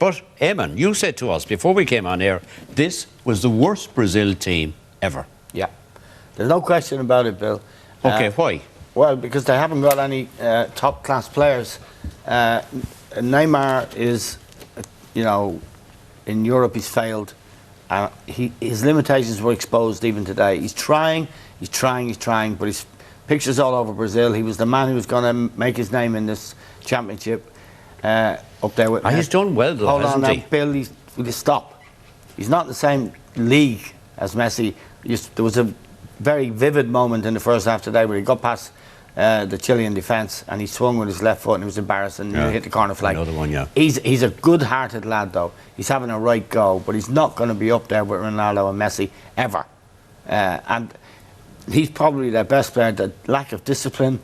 But, Eamon, you said to us before we came on air, this was the worst Brazil team ever. Yeah. There's no question about it, Bill. OK, why? Well, because they haven't got any top-class players. Neymar is, you know, in Europe he's failed. His limitations were exposed even today. He's trying, but his picture's all over Brazil. He was the man who was going to make his name in this championship. Up there with he's done well though, hasn't he? Bill, will you stop? He's not in the same league as Messi. There was a very vivid moment in the first half today where he got past the Chilean defence and he swung with his left foot and it was embarrassing. And he hit the corner flag. Another one, yeah. He's a good-hearted lad though. He's having a right go, but he's not going to be up there with Ronaldo and Messi ever. And he's probably their best player. The lack of discipline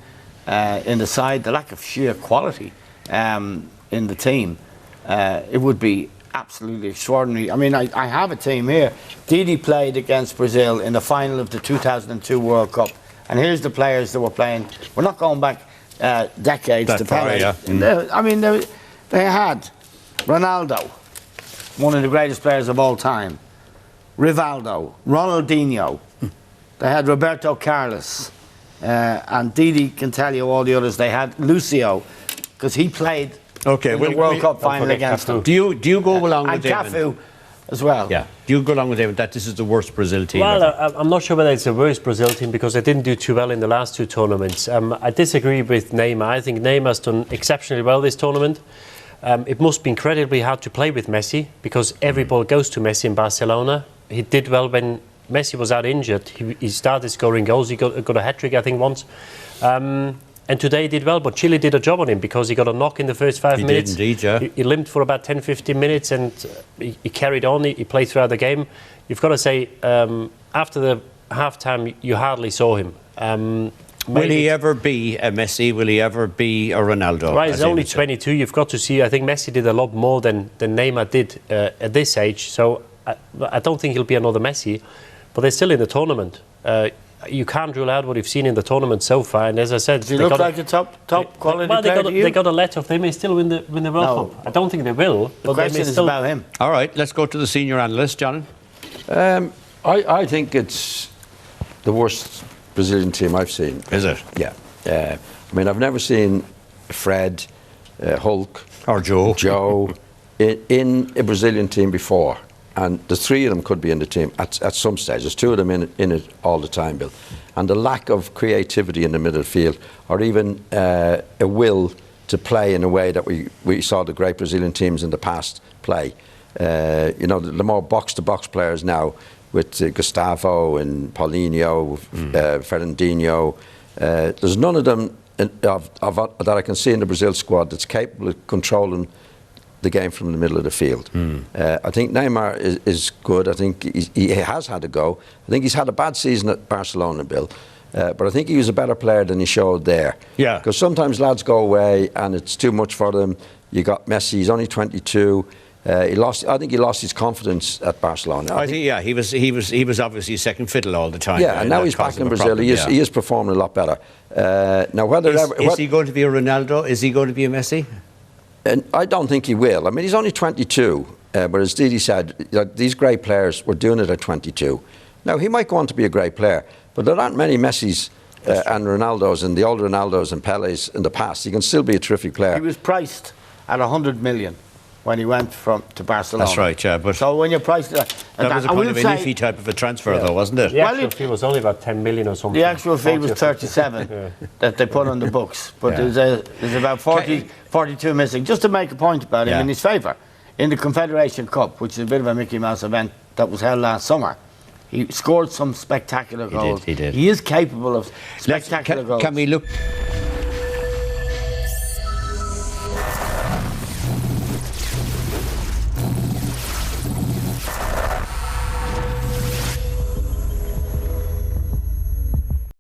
in the side, the lack of sheer quality in the team, it would be absolutely extraordinary. I mean, I have a team here. Didi played against Brazil in the final of the 2002 World Cup, and here's the players that were playing. We're not going back decades to play. I mean, they had Ronaldo, one of the greatest players of all time, Rivaldo, Ronaldinho. They had Roberto Carlos, and Didi can tell you all the others. They had Lucio, because he played in the World Cup final against them. Do you go along with David? And Cafu as well. Yeah. Do you go along with David that this is the worst Brazil team Well, ever? I'm not sure whether it's the worst Brazil team because they didn't do too well in the last two tournaments. I disagree with Neymar. I think Neymar's done exceptionally well this tournament. It must be incredibly hard to play with Messi because every ball goes to Messi in Barcelona. He did well when Messi was out injured. He started scoring goals. He got a hat-trick, I think, once. And today he did well, but Chile did a job on him because he got a knock in the first 5 minutes. He did indeed, yeah. He limped for about 10-15 minutes and he carried on. He played throughout the game. You've got to say, after the half-time, you hardly saw him. Will he ever be a Messi? Will he ever be a Ronaldo? Right, he's only 22. You've got to see, I think Messi did a lot more than Neymar did at this age. So I don't think he'll be another Messi, but they're still in the tournament. You can't rule out what you've seen in the tournament so far. And as I said, does he look like a top quality player to you? They got a letter. They may still win the World Cup. I don't think they will. The question is about him. All right, let's go to the senior analyst, John. I think it's the worst Brazilian team I've seen. Is it? Yeah. I mean, I've never seen Fred, Hulk, or Joe in a Brazilian team before. And the three of them could be in the team at some stage. There's two of them in it all the time, Bill. And the lack of creativity in the middle field, or even a will to play in a way that we saw the great Brazilian teams in the past play. You know, the more box-to-box players now, with Gustavo and Paulinho, Fernandinho. There's none of them that I can see in the Brazil squad that's capable of controlling the game from the middle of the field. I think Neymar is good. I think he has had a go. I think he's had a bad season at Barcelona, Bill. But I think he was a better player than he showed there. Yeah. Because sometimes lads go away and it's too much for them. You got Messi, he's only 22. I think he lost his confidence at Barcelona. I think yeah, he was obviously second fiddle all the time. Yeah, and now he's back in Brazil. He is performing a lot better. Now, is he going to be a Ronaldo? Is he going to be a Messi? And I don't think he will. I mean, he's only 22. But as Didi said, these great players were doing it at 22. Now, he might go on to be a great player, but there aren't many Messis and Ronaldos and the old Ronaldos and Pelés in the past. He can still be a terrific player. He was priced at 100 million when he went to Barcelona. That's right, yeah. But so when you're priced that was a kind of an iffy type of a transfer, though, wasn't it? The actual fee was only about 10 million or something. The actual fee was 37 that they put on the books, but there's about 42 missing. Just to make a point about him in his favour, in the Confederation Cup, which is a bit of a Mickey Mouse event that was held last summer, he scored some spectacular goals. He did. He is capable of spectacular goals. Can we look?